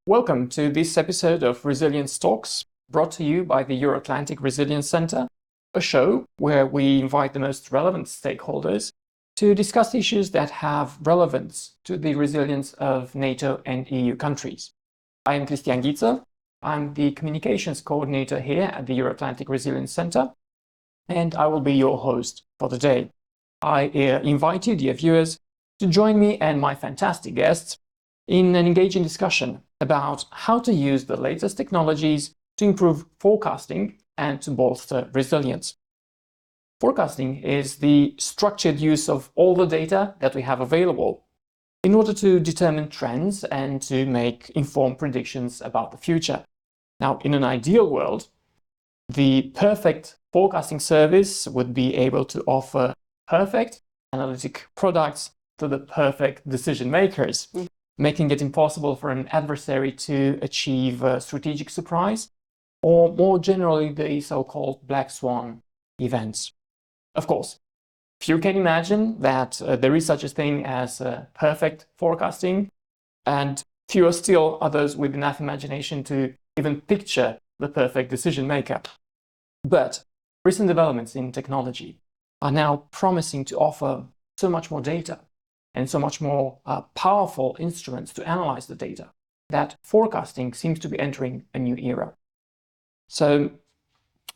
Welcome to this episode of Resilience Talks, brought to you by the Euro-Atlantic Resilience Center, a show where we invite the most relevant stakeholders to discuss issues that have relevance to the resilience of NATO and EU countries. I am Adrian Duță. I'm the Communications Coordinator here at the Euro-Atlantic Resilience Center, and I will be your host for the day. I invite you, dear viewers, to join me and my fantastic guests in an engaging discussion about how to use the latest technologies to improve forecasting and to bolster resilience. Forecasting is the structured use of all the data that we have available in order to determine trends and to make informed predictions about the future. Now, in an ideal world, the perfect forecasting service would be able to offer perfect analytic products to the perfect decision makers, making it impossible for an adversary to achieve a strategic surprise, or more generally, the so-called black swan events. Of course, few can imagine that there is such a thing as perfect forecasting, and fewer still others with enough imagination to even picture the perfect decision maker. But recent developments in technology are now promising to offer so much more data and so much more powerful instruments to analyze the data that forecasting seems to be entering a new era. So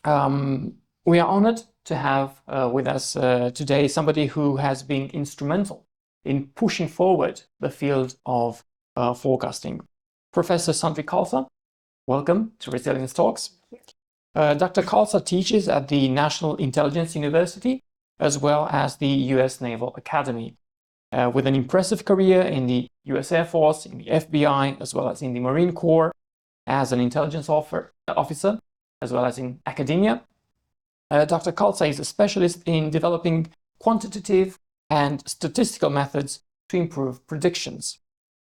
we are honored to have with us today somebody who has been instrumental in pushing forward the field of forecasting. Professor Sundri Khalsa, welcome to Resilience Talks. Dr. Khalsa teaches at the National Intelligence University as well as the US Naval Academy. With an impressive career in the US Air Force, in the FBI, as well as in the Marine Corps, as an intelligence officer, as well as in academia. Dr. Khalsa is a specialist in developing quantitative and statistical methods to improve predictions.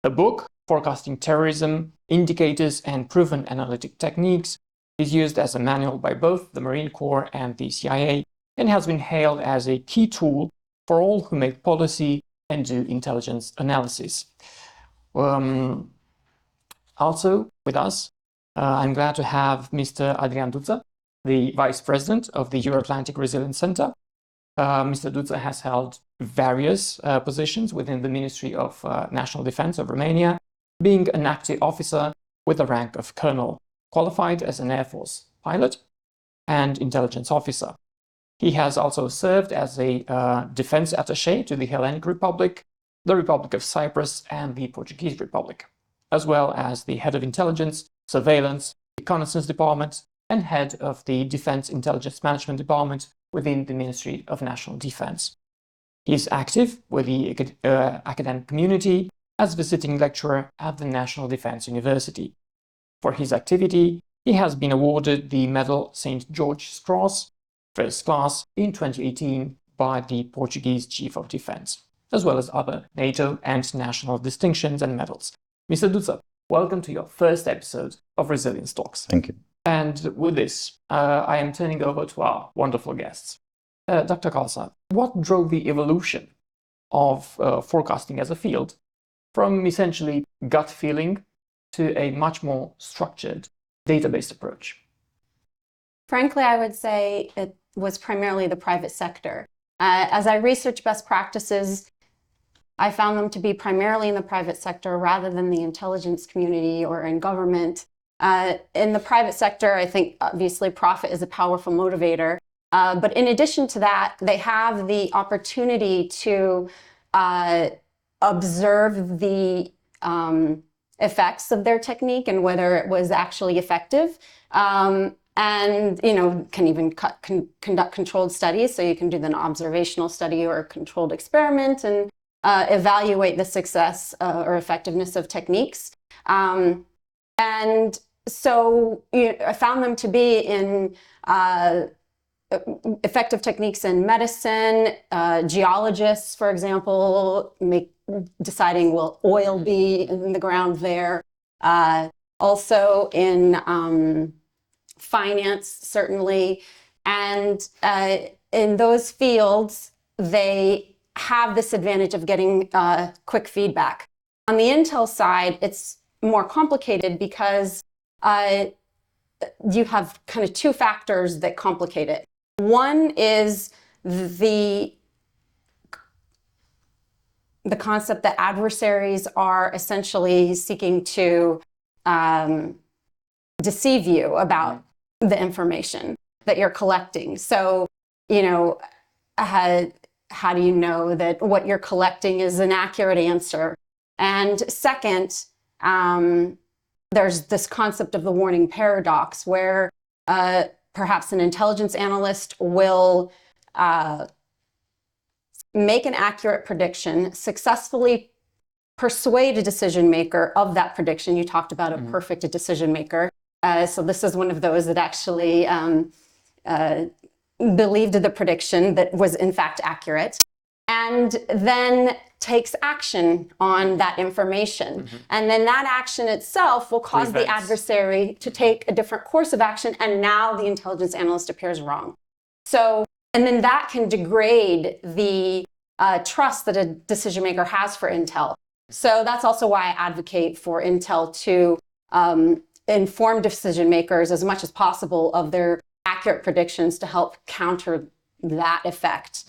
The book, Forecasting Terrorism, Indicators and Proven Analytic Techniques, is used as a manual by both the Marine Corps and the CIA, and has been hailed as a key tool for all who make policy and do intelligence analysis. Also with us, I'm glad to have Mr. Adrian Duță, the Vice President of the Euro-Atlantic Resilience Center. Mr. Duță has held various positions within the Ministry of National Defense of Romania, being an active officer with the rank of Colonel, qualified as an Air Force pilot and intelligence officer. He has also served as a defense attaché to the Hellenic Republic, the Republic of Cyprus, and the Portuguese Republic, as well as the head of intelligence, surveillance, reconnaissance department, and head of the Defense Intelligence Management Department within the Ministry of National Defense. He is active with the academic community as visiting lecturer at the National Defense University. For his activity, he has been awarded the Medal St. George's Cross, First Class, in 2018 by the Portuguese Chief of Defense, as well as other NATO and national distinctions and medals. Mr. Duță, welcome to your first episode of Resilience Talks. Thank you. And with this, I am turning over to our wonderful guests. Dr. Khalsa, what drove the evolution of forecasting as a field from essentially gut feeling to a much more structured, data-based approach? Frankly, I would say it was primarily the private sector. As I researched best practices, I found them to be primarily in the private sector rather than the intelligence community or in government. In the private sector, I think obviously profit is a powerful motivator. But in addition to that, they have the opportunity to observe the effects of their technique and whether it was actually effective. And, can even conduct controlled studies. So you can do an observational study or a controlled experiment and evaluate the success or effectiveness of techniques. And so I found them to be in effective techniques in medicine. Geologists, for example, deciding will oil be in the ground there. Also in finance, certainly. And in those fields, they have this advantage of getting quick feedback. On the Intel side, it's more complicated because you have kind of two factors that complicate it. One is the concept that adversaries are essentially seeking to deceive you about the information that you're collecting. So, how do you know that what you're collecting is an accurate answer? And second, there's this concept of the warning paradox where perhaps an intelligence analyst will make an accurate prediction, successfully persuade a decision maker of that prediction. You talked about a perfect decision maker. So this is one of those that actually believed the prediction that was in fact accurate, and then takes action on that information. And then that action itself will cause the adversary to take a different course of action, and now the intelligence analyst appears wrong. So, and then that can degrade the trust that a decision maker has for Intel. So that's also why I advocate for Intel to inform decision makers as much as possible of their accurate predictions to help counter that effect.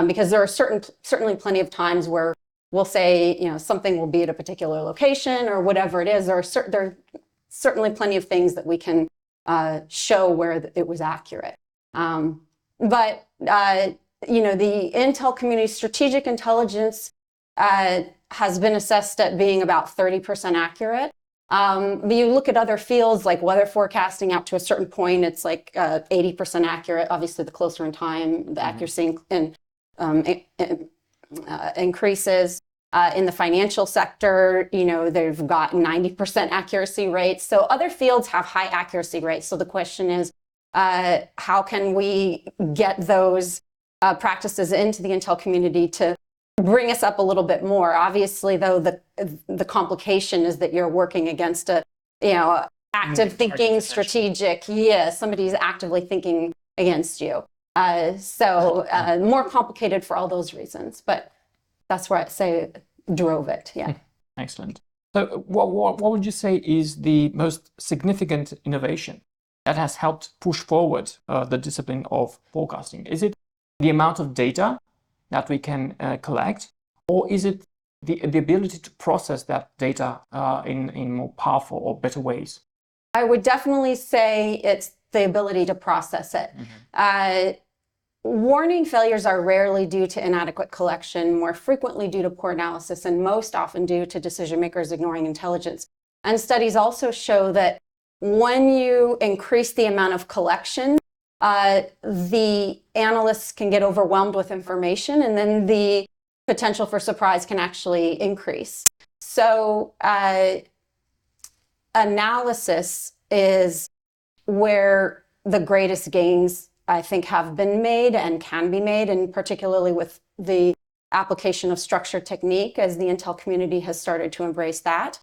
Because there are certainly plenty of times where we'll say, something will be at a particular location or whatever it is. There are certainly plenty of things that we can show where it was accurate. But the Intel community strategic intelligence has been assessed at being about 30% accurate. But you look at other fields like weather forecasting, up to a certain point, it's like 80% accurate. Obviously, the closer in time, the accuracy increases. In the financial sector, they've got 90% accuracy rates. So other fields have high accuracy rates. So the question is, how can we get those practices into the Intel community to bring us up a little bit more? Obviously, though, the complication is that you're working against a active thinking strategic. Yeah, somebody's actively thinking against you. So more complicated for all those reasons. But that's where I'd say drove it. Yeah. Excellent. So what would you say is the most significant innovation that has helped push forward the discipline of forecasting? Is it the amount of data that we can collect, or is it the ability to process that data in more powerful or better ways? I would definitely say it's the ability to process it. Warning failures are rarely due to inadequate collection, more frequently due to poor analysis, and most often due to decision makers ignoring intelligence. And studies also show that when you increase the amount of collection, the analysts can get overwhelmed with information, and then the potential for surprise can actually increase. So analysis is where the greatest gains, I think, have been made and can be made, and particularly with the application of structured technique, as the Intel community has started to embrace that.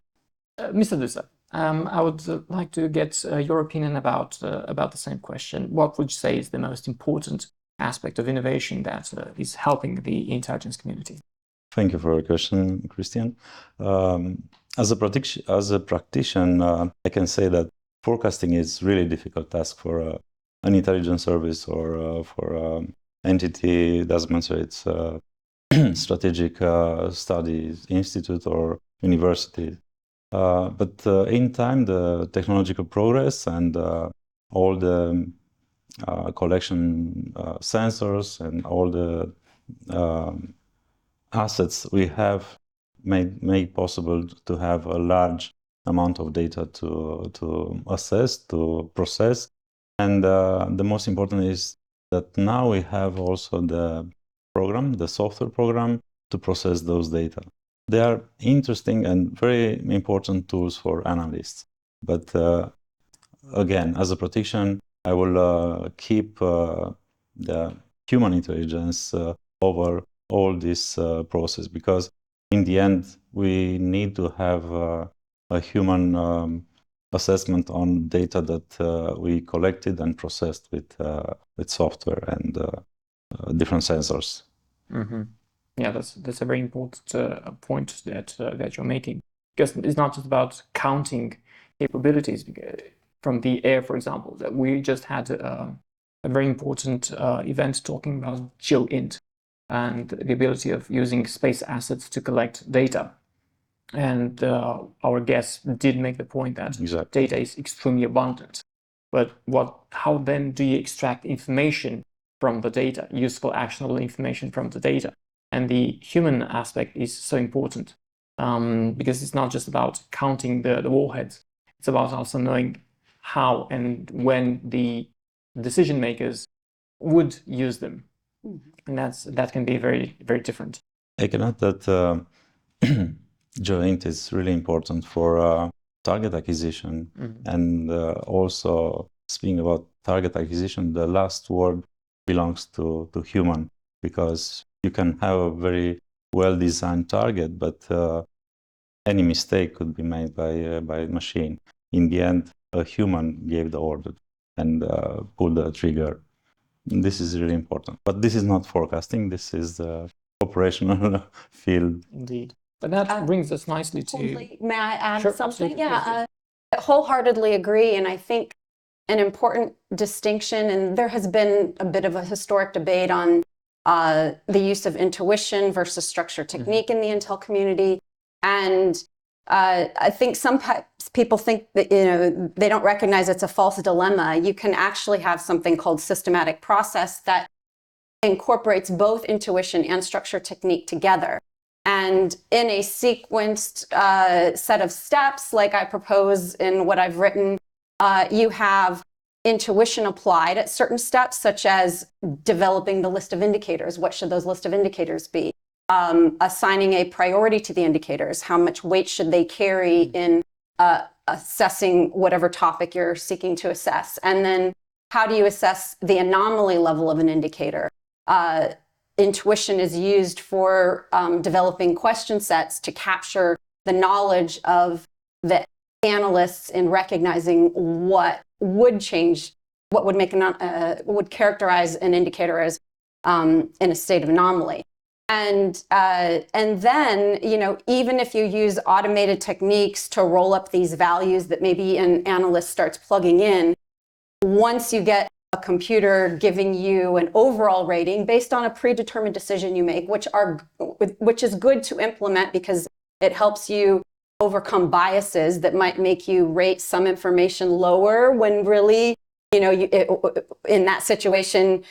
Mr. Duță, I would like to get your opinion about the same question. What would you say is the most important aspect of innovation that is helping the intelligence community? Thank you for your question, Christian. As a practitioner, I can say that forecasting is really difficult task for an intelligence service or for entity, doesn't matter, it's strategic studies institute or university. But in time, the technological progress and all the collection sensors and all the assets we have made possible to have a large amount of data to assess, to process. And the most important is that now we have also the program, the software program, to process those data. They are interesting and very important tools for analysts. But again, as a practitioner, I will keep the human intelligence over all this process, because in the end, we need to have a human assessment on data that we collected and processed with software and different sensors. Yeah, that's a very important point that you're making. because it's not just about counting capabilities. From the air, for example, that we just had a very important event talking about GeoInt and the ability of using space assets to collect data. And our guest did make the point that data is extremely abundant. But how then do you extract information from the data, useful, actionable information from the data? And the human aspect is so important because it's not just about counting the warheads. It's about also knowing how and when the decision makers would use them. And that can be very, very different. I can add that GeoInt is really important for target acquisition. And also, speaking about target acquisition, the last word belongs to human, because you can have a very well-designed target, but any mistake could be made by a machine. In the end, a human gave the order and pulled the trigger. This is really important. But this is not forecasting. This is the operational field. Indeed. But that brings us nicely to... May I add Sure, something? absolutely. Yeah, I wholeheartedly agree. And I think an important distinction, and there has been a bit of a historic debate on the use of intuition versus structured technique in the intel community. And I think some people think that, they don't recognize it's a false dilemma. You can actually have something called systematic process that incorporates both intuition and structured technique together. And in a sequenced set of steps, like I propose in what I've written, you have intuition applied at certain steps, such as developing the list of indicators. What should those list of indicators be? Assigning a priority to the indicators. How much weight should they carry in assessing whatever topic you're seeking to assess? And then how do you assess the anomaly level of an indicator? Intuition is used for developing question sets to capture the knowledge of the analysts in recognizing what would change, what would make would characterize an indicator as in a state of anomaly. And then, even if you use automated techniques to roll up these values that maybe an analyst starts plugging in, once you get a computer giving you an overall rating based on a predetermined decision you make, which is good to implement because it helps you overcome biases that might make you rate some information lower when really, in that situation,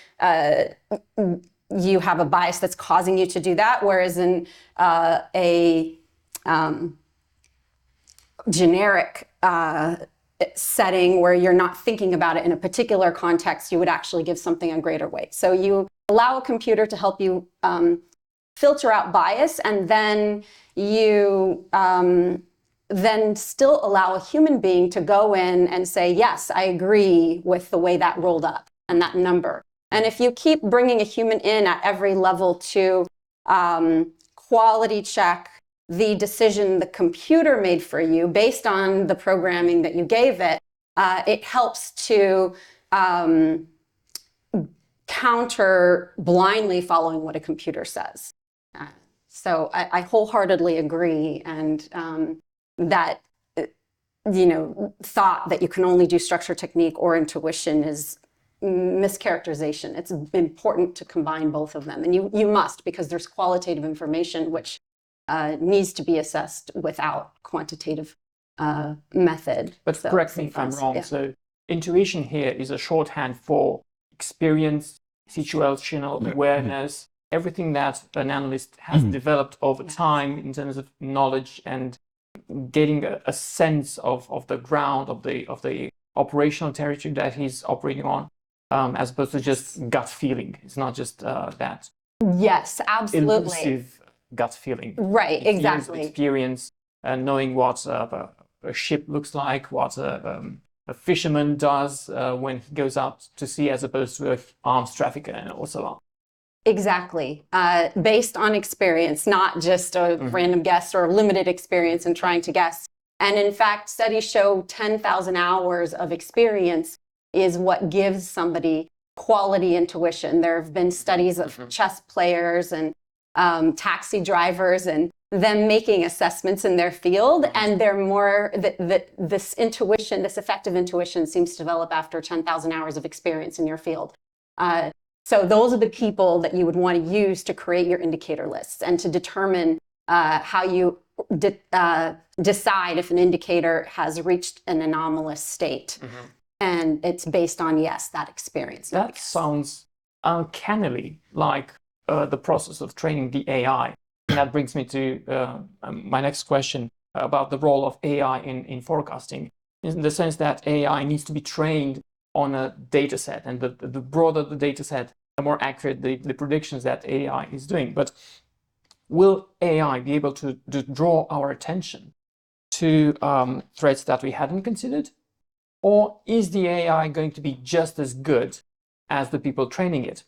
you have a bias that's causing you to do that, whereas in a generic setting where you're not thinking about it in a particular context, you would actually give something a greater weight. So you allow a computer to help you filter out bias, and then you then still allow a human being to go in and say, yes, I agree with the way that rolled up and that number. And if you keep bringing a human in at every level to quality check the decision the computer made for you based on the programming that you gave it, it helps to counter blindly following what a computer says. So I wholeheartedly agree, and that thought that you can only do structured technique or intuition is mischaracterization. It's important to combine both of them, and you must, because there's qualitative information which needs to be assessed without quantitative method. But correct me if I'm wrong. Yeah. So intuition here is a shorthand for experience, situational awareness, everything that an analyst has developed over time in terms of knowledge and getting a sense of the ground, of the operational territory that he's operating on, as opposed to just gut feeling. It's not just that. Yes, absolutely. Elusive gut feeling. Right, exactly. Experience, knowing what a ship looks like, what a fisherman does when he goes out to sea, as opposed to an arms trafficker and so on. Exactly. Based on experience, not just a random guess or limited experience in trying to guess. And in fact, studies show 10,000 hours of experience is what gives somebody quality intuition. There have been studies of chess players and taxi drivers, and them making assessments in their field, and they're more this intuition, this effective intuition seems to develop after 10,000 hours of experience in your field. So those are the people that you would want to use to create your indicator lists and to determine how you decide if an indicator has reached an anomalous state. And it's based on, yes, that experience. That sounds uncannily like the process of training the AI. And that brings me to my next question about the role of AI in forecasting, in the sense that AI needs to be trained on a data set, and the broader the data set, the more accurate the predictions that AI is doing. But will AI be able to draw our attention to threats that we hadn't considered? Or is the AI going to be just as good as the people training it?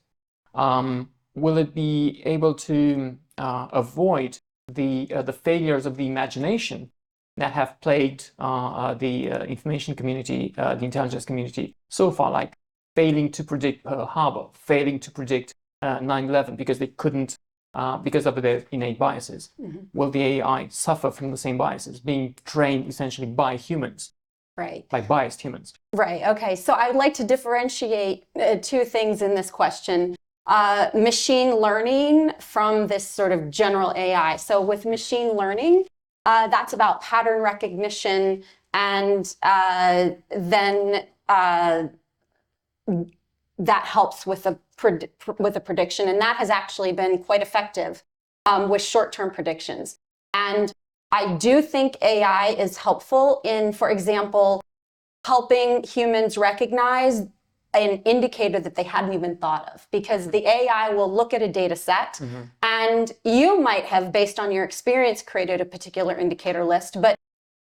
Will it be able to avoid the failures of the imagination that have plagued the information community, the intelligence community so far, like failing to predict Pearl Harbor, failing to predict 9/11 because they couldn't, because of their innate biases? Will the AI suffer from the same biases, being trained essentially by humans? Right. By biased humans. Right. Okay. So I would like to differentiate two things in this question. Machine learning from this sort of general AI. So with machine learning, that's about pattern recognition, and then that helps with a prediction, and that has actually been quite effective with short-term predictions. And I do think AI is helpful in, for example, helping humans recognize an indicator that they hadn't even thought of, because the AI will look at a data set and you might have, based on your experience, created a particular indicator list, but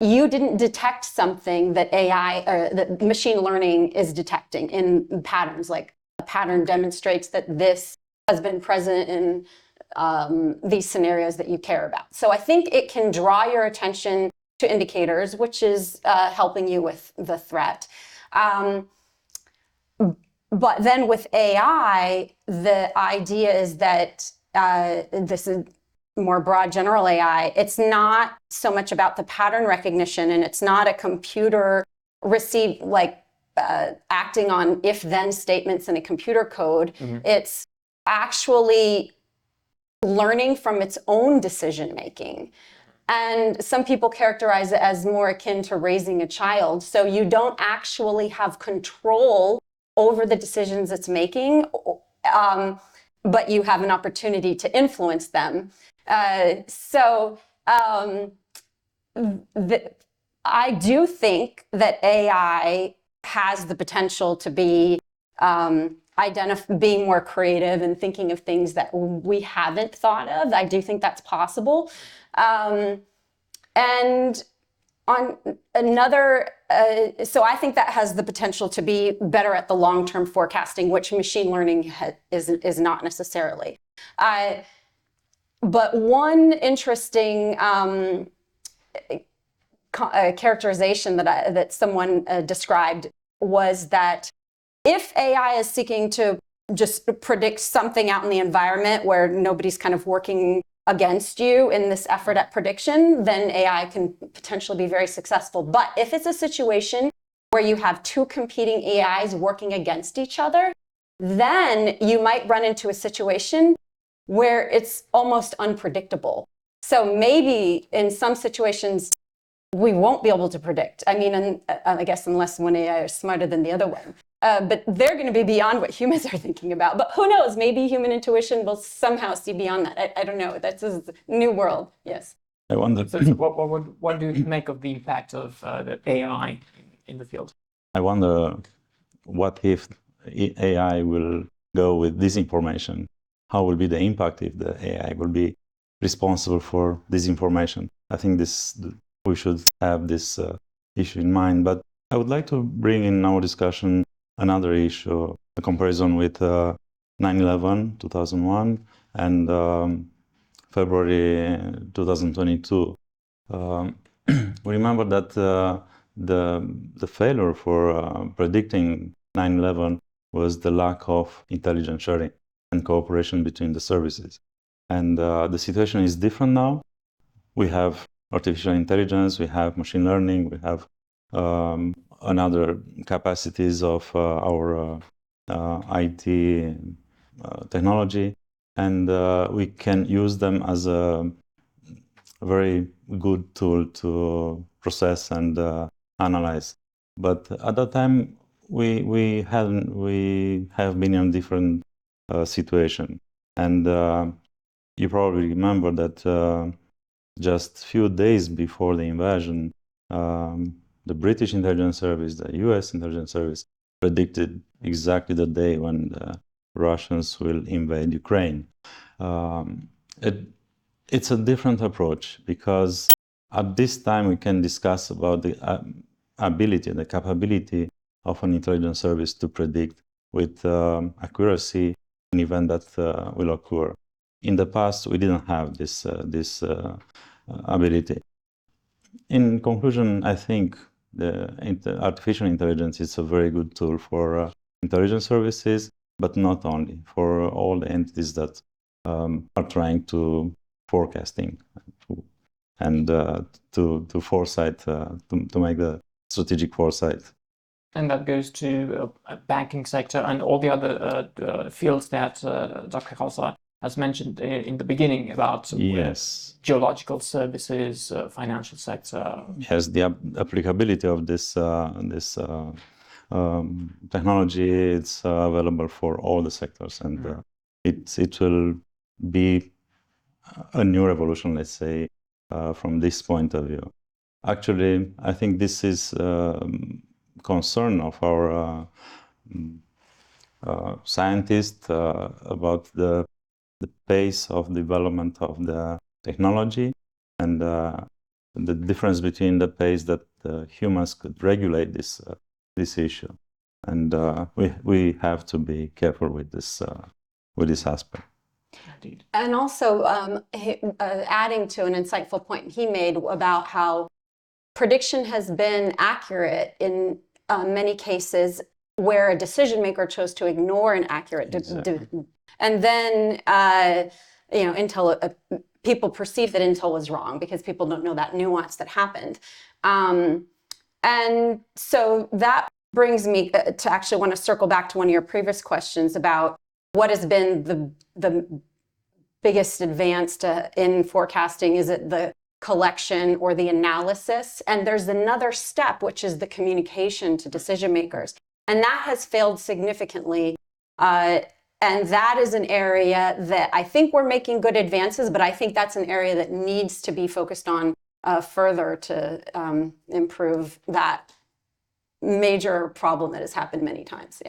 you didn't detect something that AI or that machine learning is detecting in patterns. Like a pattern demonstrates that this has been present in these scenarios that you care about. So I think it can draw your attention to indicators, which is helping you with the threat. But then with AI, the idea is that this is more broad general AI. It's not so much about the pattern recognition, and it's not a computer acting on if-then statements in a computer code. It's actually learning from its own decision making. And some people characterize it as more akin to raising a child. So you don't actually have control over the decisions it's making, but you have an opportunity to influence them. I do think that AI has the potential to be being more creative and thinking of things that we haven't thought of. I do think that's possible. And on another, so I think that has the potential to be better at the long-term forecasting, which machine learning is not necessarily. But one interesting characterization that someone described was that if AI is seeking to just predict something out in the environment where nobody's kind of working against you in this effort at prediction, then AI can potentially be very successful. But if it's a situation where you have two competing AIs working against each other, then you might run into a situation where it's almost unpredictable. So maybe in some situations, we won't be able to predict. I mean, I guess unless one AI is smarter than the other one. But they're going to be beyond what humans are thinking about. But who knows? Maybe human intuition will somehow see beyond that. I don't know. That's a new world. Yes. I wonder. So what do you make of the impact of the AI in the field? I wonder what if AI will go with disinformation? How will be the impact if the AI will be responsible for disinformation? I think we should have this issue in mind. But I would like to bring in our discussion another issue, a comparison with 9/11, 2001, and February 2022. We remember that the failure for predicting 9/11 was the lack of intelligence sharing and cooperation between the services. And the situation is different now. we have artificial intelligence, we have machine learning, we have another capacities of our IT technology, and we can use them as a very good tool to process and analyze. But at that time, we have been in a different situation, and you probably remember that just few days before the invasion, the British intelligence service, the US intelligence service, predicted exactly the day when the Russians will invade Ukraine. It's a different approach, because at this time we can discuss about the ability, the capability of an intelligence service to predict with accuracy an event that will occur. In the past, we didn't have this ability. In conclusion, I think the artificial intelligence is a very good tool for intelligence services, but not only, for all the entities that are trying to forecasting and to foresight, to make the strategic foresight. And that goes to banking sector and all the other fields that Dr. Khalsa has mentioned in the beginning about yes, geological services, financial sector. Yes, the applicability of this technology is available for all the sectors, and it will be a new revolution, let's say, from this point of view. Actually, I think this is concern of our scientists about the pace of development of the technology, and the difference between the pace that humans could regulate this issue, and we have to be careful with this aspect. Indeed. And also adding to an insightful point he made about how prediction has been accurate in many cases where a decision maker chose to ignore an accurate and then Intel people perceive that Intel was wrong because people don't know that nuance that happened, and so that brings me to actually want to circle back to one of your previous questions about what has been the biggest advance in forecasting. Is it the collection or the analysis? And there's another step, which is the communication to decision makers. And that has failed significantly. And that is an area that I think we're making good advances, but I think that's an area that needs to be focused on further to improve that major problem that has happened many times.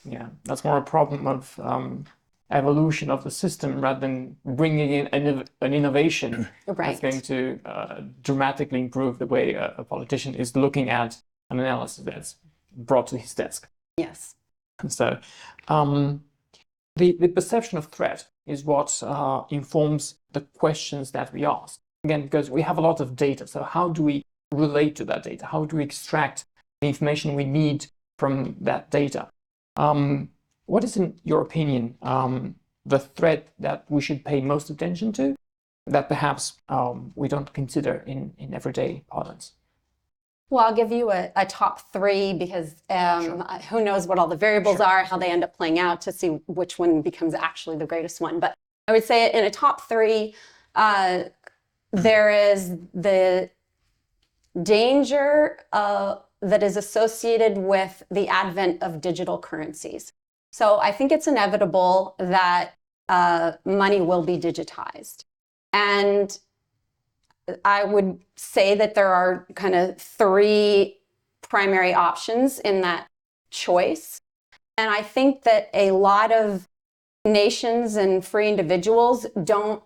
Yeah, that's more a problem of evolution of the system rather than bringing in an innovation that's going to dramatically improve the way a politician is looking at an analysis that's brought to his desk. Yes. So the perception of threat is what informs the questions that we ask. Again, because we have a lot of data, so how do we relate to that data? How do we extract the information we need from that data? What is, in your opinion, the threat that we should pay most attention to that perhaps we don't consider in everyday parlance? Well, I'll give you a top three because Sure. Who knows what all the variables Sure. are, how they end up playing out to see which one becomes actually the greatest one. But I would say in a top three, there is the danger that is associated with the advent of digital currencies. So I think it's inevitable that money will be digitized. And I would say that there are kind of three primary options in that choice. And I think that a lot of nations and free individuals don't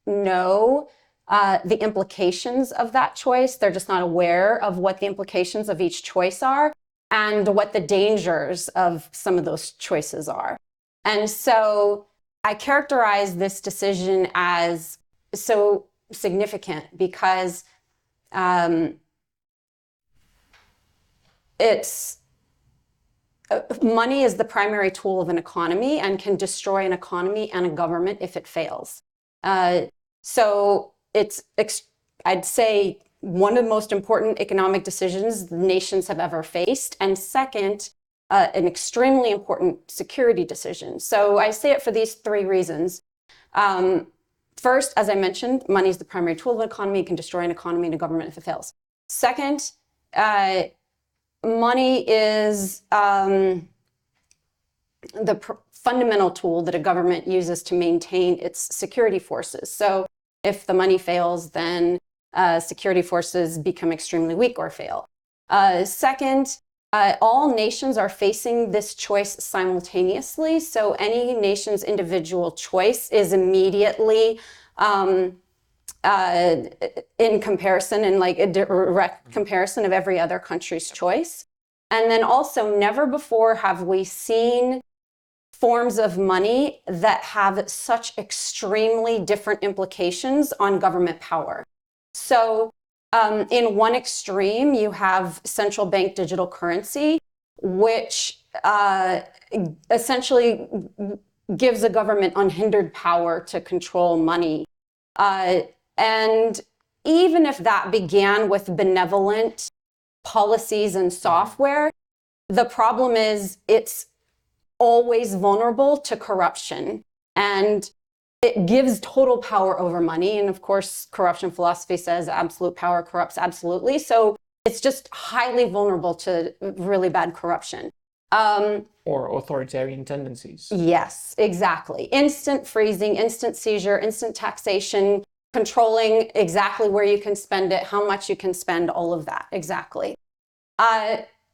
know the implications of that choice. They're just not aware of what the implications of each choice are and what the dangers of some of those choices are. And so I characterize this decision as so significant because money is the primary tool of an economy and can destroy an economy and a government if it fails. So it's I'd say one of the most important economic decisions nations have ever faced. And second, an extremely important security decision. So I say it for these three reasons. First, as I mentioned, money is the primary tool of an economy. It can destroy an economy and a government if it fails. Second, money is the fundamental tool that a government uses to maintain its security forces. So if the money fails, then security forces become extremely weak or fail. Second, all nations are facing this choice simultaneously. So any nation's individual choice is immediately in comparison, in like a direct comparison of every other country's choice. And then also, never before have we seen forms of money that have such extremely different implications on government power. So in one extreme, you have central bank digital currency, which essentially gives a government unhindered power to control money. And even if that began with benevolent policies and software, the problem is it's always vulnerable to corruption, and it gives total power over money. And of course, corruption philosophy says absolute power corrupts absolutely. So it's just highly vulnerable to really bad corruption. Or authoritarian tendencies. Yes, exactly. Instant freezing, instant seizure, instant taxation, controlling exactly where you can spend it, how much you can spend, all of that. Exactly.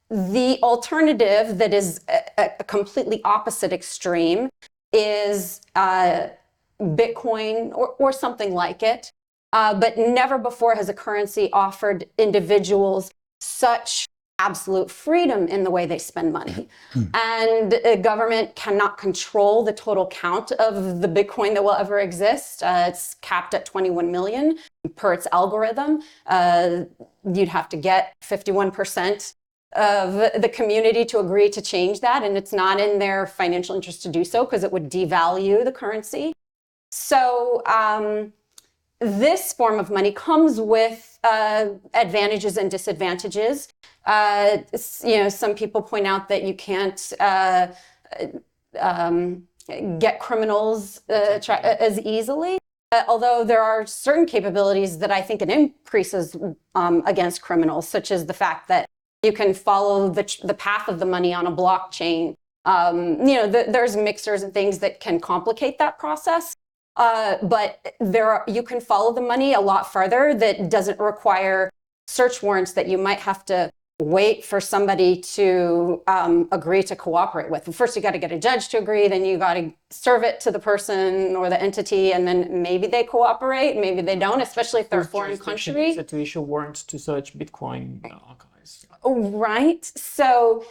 The alternative that is a completely opposite extreme is Bitcoin or something like it. But never before has a currency offered individuals such absolute freedom in the way they spend money. And a government cannot control the total count of the Bitcoin that will ever exist. It's capped at 21 million per its algorithm. You'd have to get 51% of the community to agree to change that, and it's not in their financial interest to do so because it would devalue the currency. So this form of money comes with advantages and disadvantages. Some people point out that you can't get criminals as easily. Although there are certain capabilities that I think it increases against criminals, such as the fact that you can follow the path of the money on a blockchain. There's mixers and things that can complicate that process. But you can follow the money a lot farther that doesn't require search warrants that you might have to wait for somebody to agree to cooperate with. First, you got to get a judge to agree, then you got to serve it to the person or the entity, and then maybe they cooperate, maybe they don't, especially if they're a foreign country. To issue warrants to search Bitcoin archives. Right. So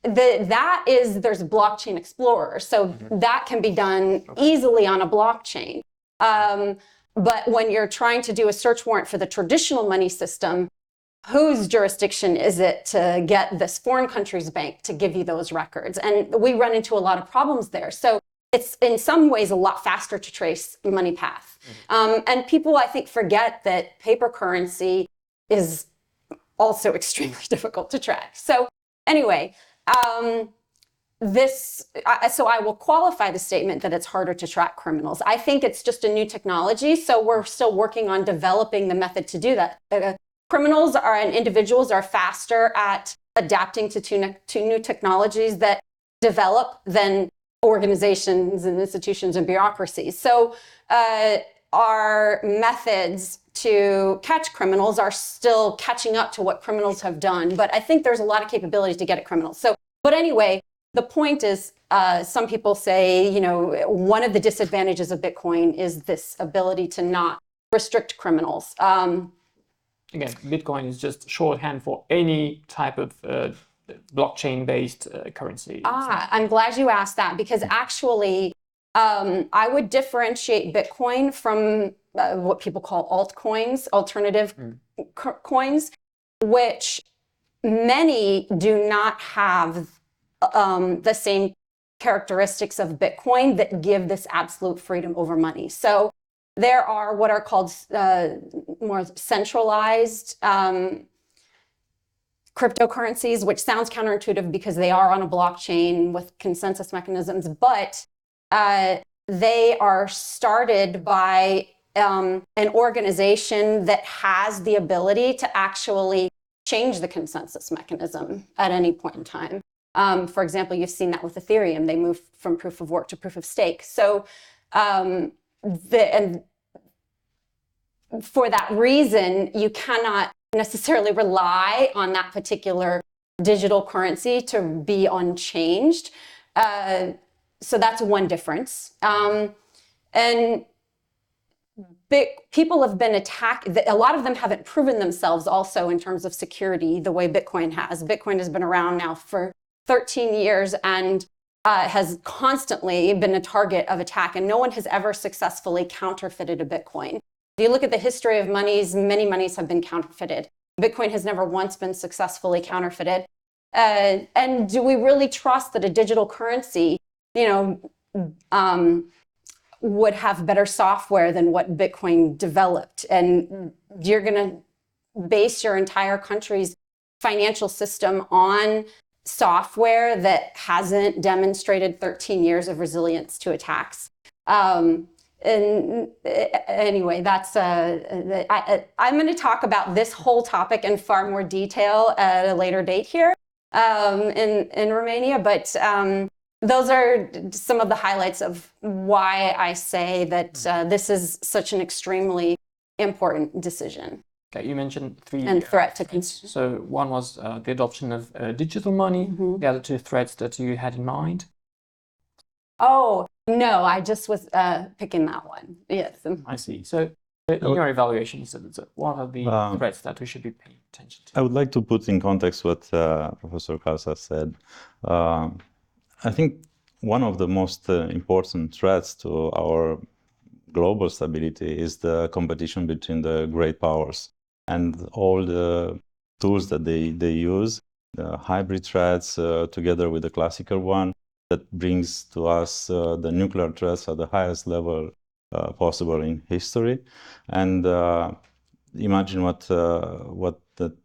there's Blockchain Explorer. So that can be done easily on a blockchain. But when you're trying to do a search warrant for the traditional money system, whose jurisdiction is it to get this foreign country's bank to give you those records? And we run into a lot of problems there. So it's in some ways a lot faster to trace money path. And people, I think, forget that paper currency is also extremely difficult to track. So anyway, so I will qualify the statement that it's harder to track criminals. I think it's just a new technology, so we're still working on developing the method to do that. Criminals and individuals are faster at adapting to new technologies that develop than organizations and institutions and bureaucracies. So our methods to catch criminals are still catching up to what criminals have done, but I think there's a lot of capabilities to get at criminals. But anyway, the point is, some people say, one of the disadvantages of Bitcoin is this ability to not restrict criminals. Again, Bitcoin is just shorthand for any type of blockchain-based currency. I'm glad you asked that, because actually, I would differentiate Bitcoin from what people call altcoins, alternative coins, which many do not have the same characteristics of Bitcoin that give this absolute freedom over money. So there are what are called more centralized cryptocurrencies, which sounds counterintuitive because they are on a blockchain with consensus mechanisms, but they are started by an organization that has the ability to actually change the consensus mechanism at any point in time. For example, you've seen that with Ethereum. They moved from proof of work to proof of stake. So, and for that reason, you cannot necessarily rely on that particular digital currency to be unchanged. So that's one difference. And people have been attacked. A lot of them haven't proven themselves also in terms of security the way Bitcoin has. Bitcoin has been around now for 13 years and has constantly been a target of attack, and no one has ever successfully counterfeited a Bitcoin. If you look at the history of monies, many monies have been counterfeited. Bitcoin has never once been successfully counterfeited. And do we really trust that a digital currency, would have better software than what Bitcoin developed? And you're going to base your entire country's financial system on software that hasn't demonstrated 13 years of resilience to attacks. And anyway, that's I'm going to talk about this whole topic in far more detail at a later date here in Romania, but those are some of the highlights of why I say that this is such an extremely important decision. Okay, you mentioned three threat to threats. So one was the adoption of digital money. The other two threats that you had in mind? Oh, no, I just was picking that one. Yes. I see. So in your evaluation, what are the threats that we should be paying attention to? I would like to put in context what Professor Khalsa said. I think one of the most important threats to our global stability is the competition between the great powers and all the tools that they use, the hybrid threats together with the classical one that brings to us the nuclear threats at the highest level possible in history. And imagine what that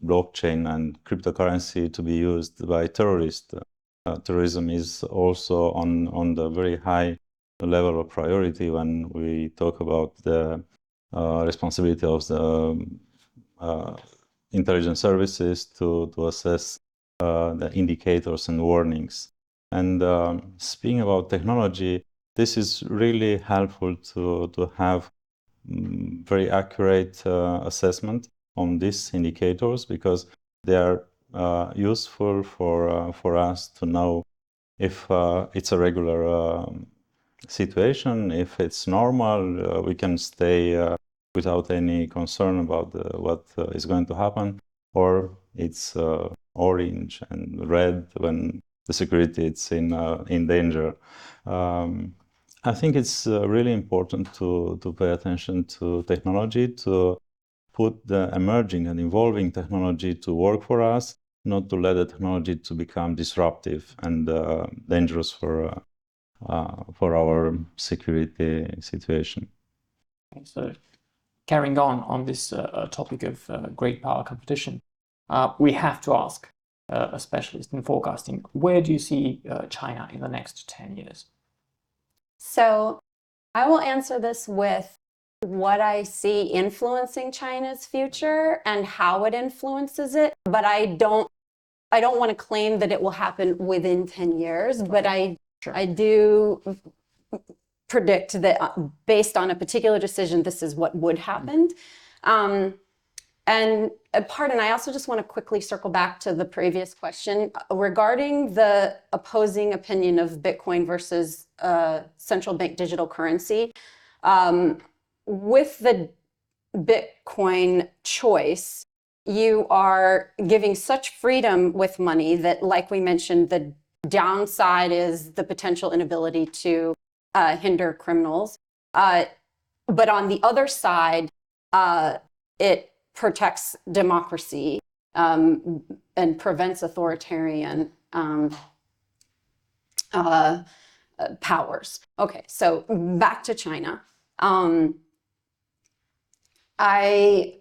blockchain and cryptocurrency to be used by terrorists. Terrorism is also on the very high level of priority when we talk about the responsibility of the intelligence services to assess the indicators and warnings. And speaking about technology, this is really helpful to have very accurate assessment on these indicators, because they are useful for us to know if it's a regular situation, if it's normal, we can stay without any concern about what is going to happen, or it's orange and red when the security is in danger. I think it's really important to pay attention to technology, to put the emerging and evolving technology to work for us, not to let the technology to become disruptive and dangerous for our security situation. Okay, so carrying on this topic of great power competition, we have to ask a specialist in forecasting, where do you see China in the next 10 years? So I will answer this with what I see influencing China's future and how it influences it, but I don't want to claim that it will happen within 10 years, but I do predict that based on a particular decision, this is what would happen. And pardon, I also just want to quickly circle back to the previous question regarding the opposing opinion of Bitcoin versus central bank digital currency. With the Bitcoin choice, you are giving such freedom with money that, like we mentioned, the downside is the potential inability to hinder criminals. But on the other side, it protects democracy and prevents authoritarian powers. Okay, so back to China. I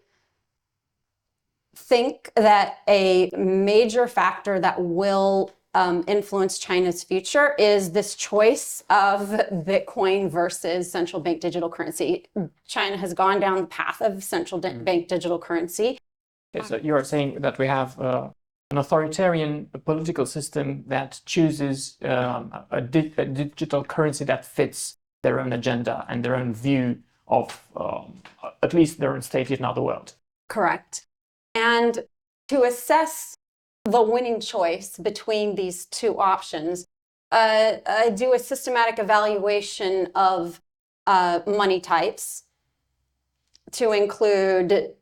think that a major factor that will influence China's future is this choice of Bitcoin versus central bank digital currency. China has gone down the path of central bank digital currency. Okay, so you're saying that we have an authoritarian political system that chooses a digital currency that fits their own agenda and their own view of at least their own state, if not the world. Correct. And to assess the winning choice between these two options, I do a systematic evaluation of money types to include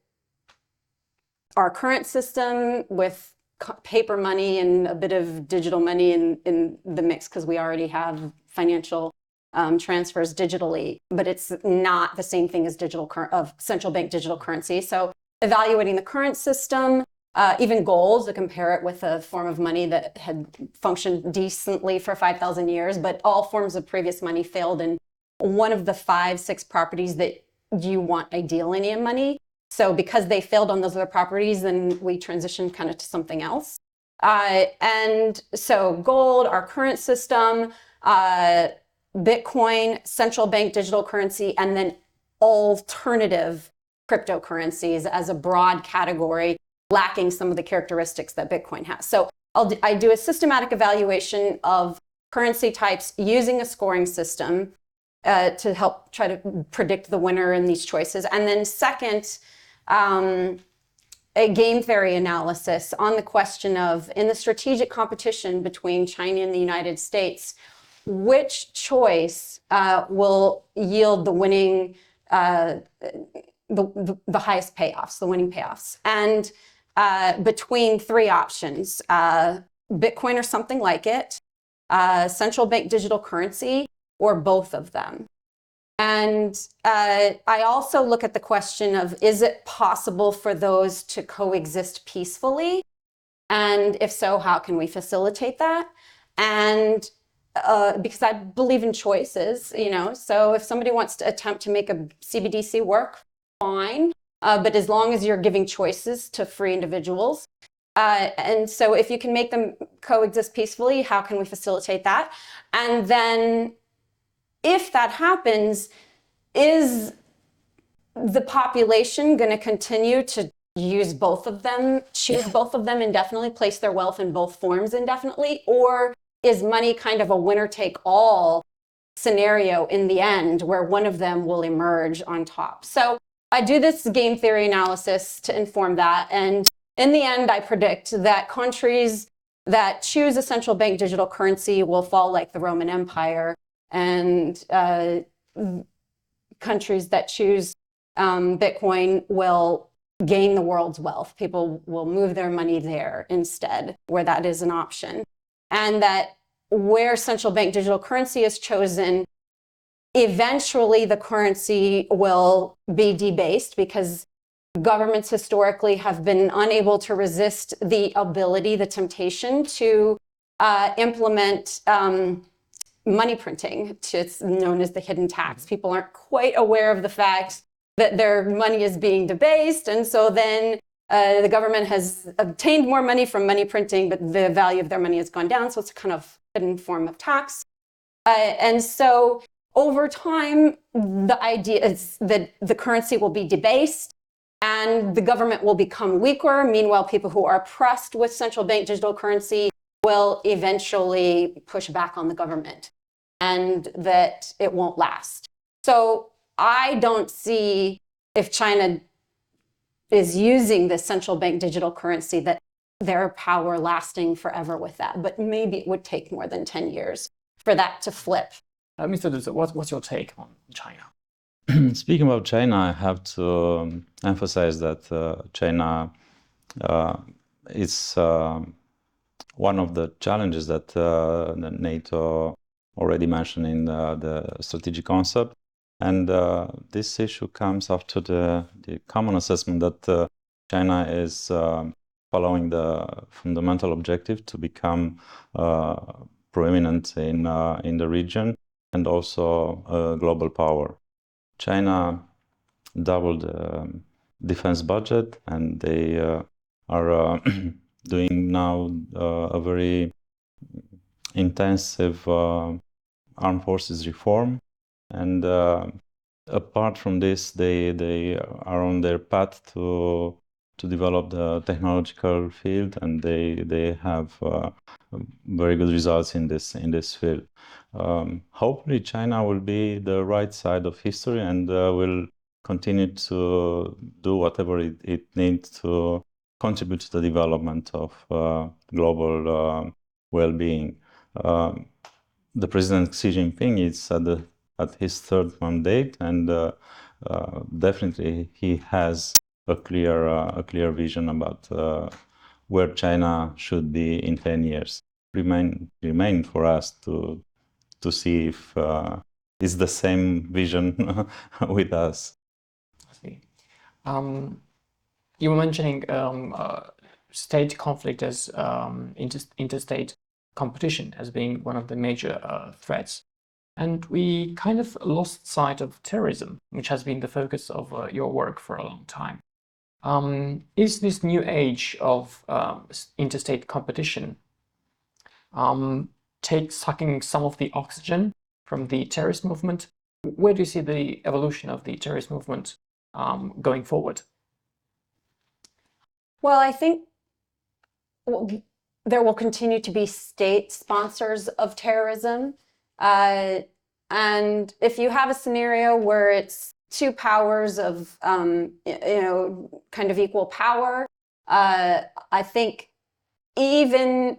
our current system with paper money and a bit of digital money in the mix, because we already have financial transfers digitally, but it's not the same thing as central bank digital currency. So evaluating the current system, even gold, to compare it with a form of money that had functioned decently for 5,000 years, but all forms of previous money failed in one of the 5-6 properties that you want ideally in money. So because they failed on those other properties, then we transitioned kind of to something else. And so gold, our current system, Bitcoin, central bank digital currency, and then alternative cryptocurrencies as a broad category, lacking some of the characteristics that Bitcoin has. So I do a systematic evaluation of currency types using a scoring system to help try to predict the winner in these choices. And then second, a game theory analysis on the question of, in the strategic competition between China and the United States, which choice will yield the winning, the highest payoffs, the winning payoffs. And between 3 options, Bitcoin or something like it, central bank digital currency, or both of them. And I also look at the question of, is it possible for those to coexist peacefully? And if so, how can we facilitate that? And because I believe in choices, so if somebody wants to attempt to make a CBDC work, fine. But as long as you're giving choices to free individuals. And so if you can make them coexist peacefully, how can we facilitate that? And then if that happens, is the population going to continue to use both of them, choose both of them indefinitely, place their wealth in both forms indefinitely? Or is money kind of a winner-take-all scenario in the end where one of them will emerge on top? So I do this game theory analysis to inform that. And in the end, I predict that countries that choose a central bank digital currency will fall like the Roman Empire, and countries that choose Bitcoin will gain the world's wealth. People will move their money there instead, where that is an option. And that where central bank digital currency is chosen, eventually the currency will be debased, because governments historically have been unable to resist the temptation to implement money printing. It's known as the hidden tax. People aren't quite aware of the fact that their money is being debased, and so then the government has obtained more money from money printing, but the value of their money has gone down, so it's a kind of hidden form of tax. And so over time, the idea is that the currency will be debased and the government will become weaker. Meanwhile, people who are pressed with central bank digital currency will eventually push back on the government, and that it won't last. So I don't see, if China is using the central bank digital currency, that their power lasting forever with that. But maybe it would take more than 10 years for that to flip. Mr. Duță, what's your take on China? Speaking about China, I have to emphasize that China is one of the challenges that NATO already mentioned in the strategic concept. And this issue comes after the common assessment that China is following the fundamental objective to become prominent in the region and also a global power. China doubled the defense budget, and they are doing now a very intensive armed forces reform. And apart from this, they are on their path to develop the technological field, and they have very good results in this field. Hopefully, China will be the right side of history and will continue to do whatever it needs to contribute to the development of global well-being. The President Xi Jinping is at his third mandate, and definitely he has a clear vision about where China should be in 10 years. Remain for us to see if it's the same vision with us. I see. You were mentioning state conflict as interstate competition as being one of the major threats. And we kind of lost sight of terrorism, which has been the focus of your work for a long time. Is this new age of interstate competition sucking some of the oxygen from the terrorist movement? Where do you see the evolution of the terrorist movement going forward? Well, I think there will continue to be state sponsors of terrorism. And if you have a scenario where it's two powers of, kind of equal power, I think even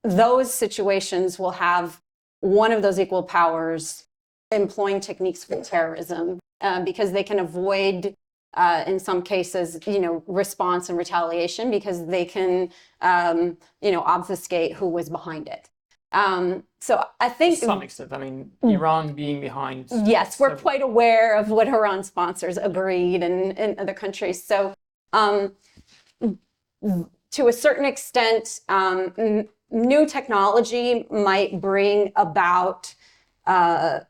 those situations will have one of those equal powers employing techniques for terrorism because they can avoid, in some cases, response and retaliation because they can, obfuscate who was behind it. So I think to some extent, I mean, Iran being behind. Yes, we're quite aware of what Iran sponsors agreed and other countries. So to a certain extent, new technology might bring about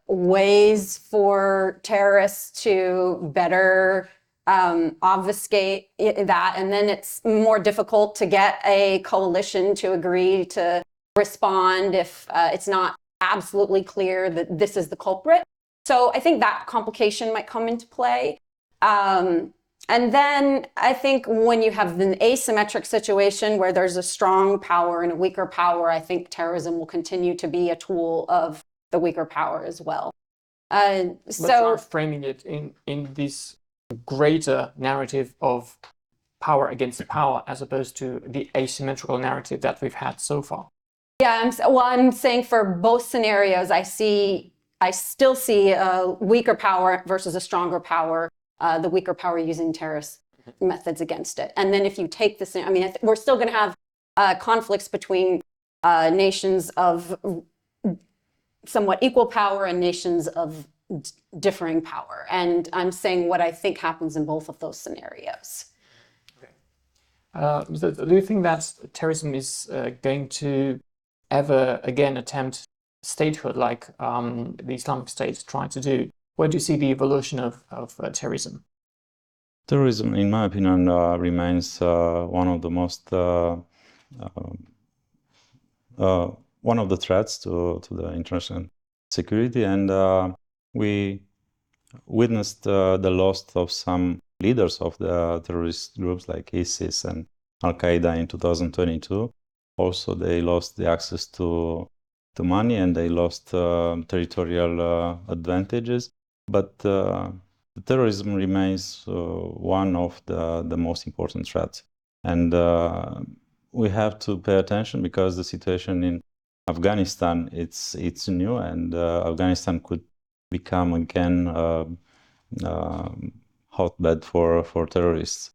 ways for terrorists to better obfuscate that. And then it's more difficult to get a coalition to agree to respond if it's not absolutely clear that this is the culprit. So I think that complication might come into play. And then I think when you have an asymmetric situation where there's a strong power and a weaker power, I think terrorism will continue to be a tool of the weaker power as well. But you are framing it in this greater narrative of power against power as opposed to the asymmetrical narrative that we've had so far. Yeah, I'm saying for both scenarios, I still see a weaker power versus a stronger power, the weaker power using terrorist methods against it. And then if you take this, we're still going to have conflicts between nations of somewhat equal power and nations of differing power. And I'm saying what I think happens in both of those scenarios. Okay. Do you think that terrorism is going to ever again attempt statehood like the Islamic State tried to do? Where do you see the evolution of terrorism? Terrorism, in my opinion, remains one of the most one of the threats to the international security, and we witnessed the loss of some leaders of the terrorist groups like ISIS and Al-Qaeda in 2022. Also, they lost the access to money and they lost territorial advantages. But terrorism remains one of the most important threats. And we have to pay attention because the situation in Afghanistan, it's new, and Afghanistan could become again hotbed for terrorists.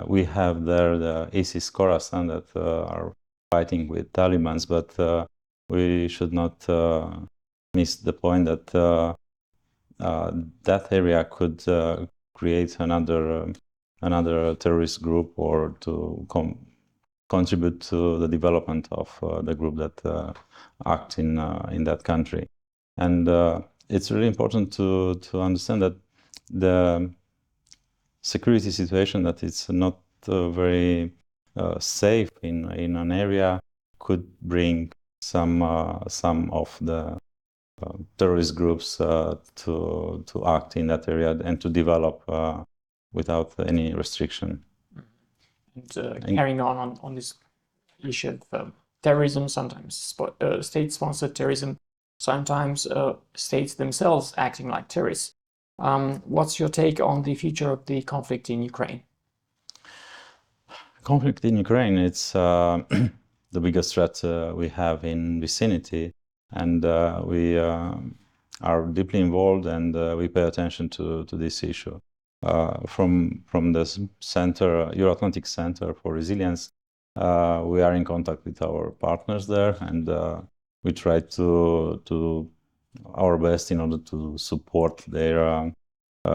We have there the ISIS Khorasan that are fighting with Taliban, but we should not miss the point that that area could create another terrorist group or to contribute to the development of the group that act in that country. And it's really important to understand that the security situation, that it's not very safe in an area, could bring some of the terrorist groups to act in that area and to develop without any restriction. And carrying on this issue of terrorism, sometimes state-sponsored terrorism, sometimes states themselves acting like terrorists. What's your take on the future of the conflict in Ukraine? Conflict in Ukraine, it's the biggest threat we have in vicinity, and we are deeply involved, and we pay attention to this issue. From the center, Euro-Atlantic Center for Resilience, we are in contact with our partners there, and we try to do our best in order to support their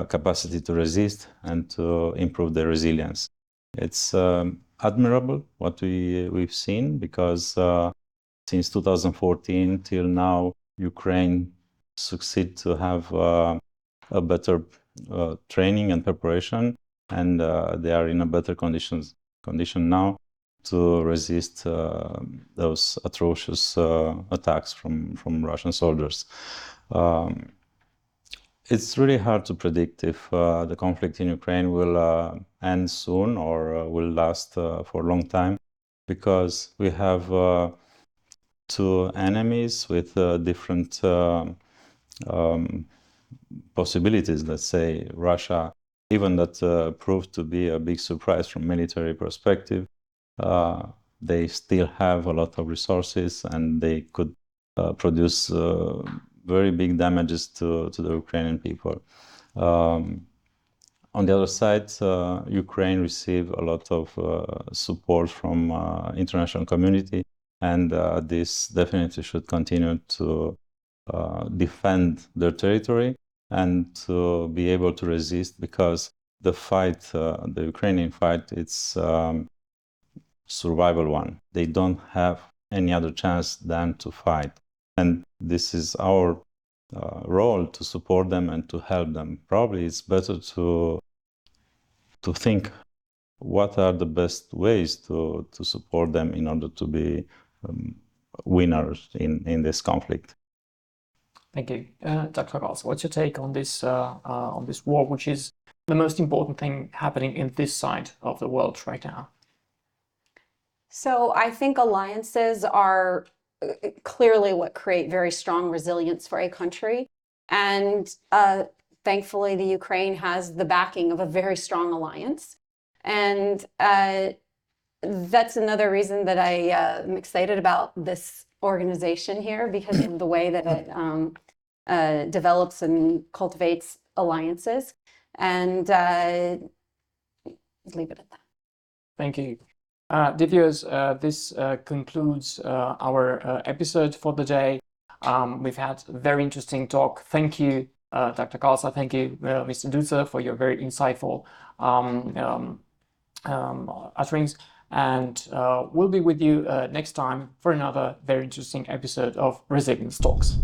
capacity to resist and to improve their resilience. It's admirable what we've seen, because since 2014 till now, Ukraine succeed to have a better training and preparation, and they are in a better condition now to resist those atrocious attacks from Russian soldiers. It's really hard to predict if the conflict in Ukraine will end soon or will last for a long time, because we have two enemies with different possibilities. Let's say Russia, even that proved to be a big surprise from military perspective, they still have a lot of resources, and they could produce very big damages to the Ukrainian people. On the other side, Ukraine received a lot of support from international community, and this definitely should continue to defend their territory and to be able to resist, because the fight, the Ukrainian fight, it's survival one. They don't have any other chance than to fight. And this is our role, to support them and to help them. Probably it's better to think what are the best ways to support them in order to be winners in this conflict. Thank you. Dr. Khalsa, what's your take on this war, which is the most important thing happening in this side of the world right now? So I think alliances are clearly what create very strong resilience for a country. And thankfully, the Ukraine has the backing of a very strong alliance. And that's another reason that I am excited about this organization here, because of the way that it develops and cultivates alliances. And leave it at that. Thank you. Dear viewers, this concludes our episode for the day. We've had a very interesting talk. Thank you, Dr. Khalsa. Thank you, Mr. Duță, for your very insightful utterings. And we'll be with you next time for another very interesting episode of Resilience Talks.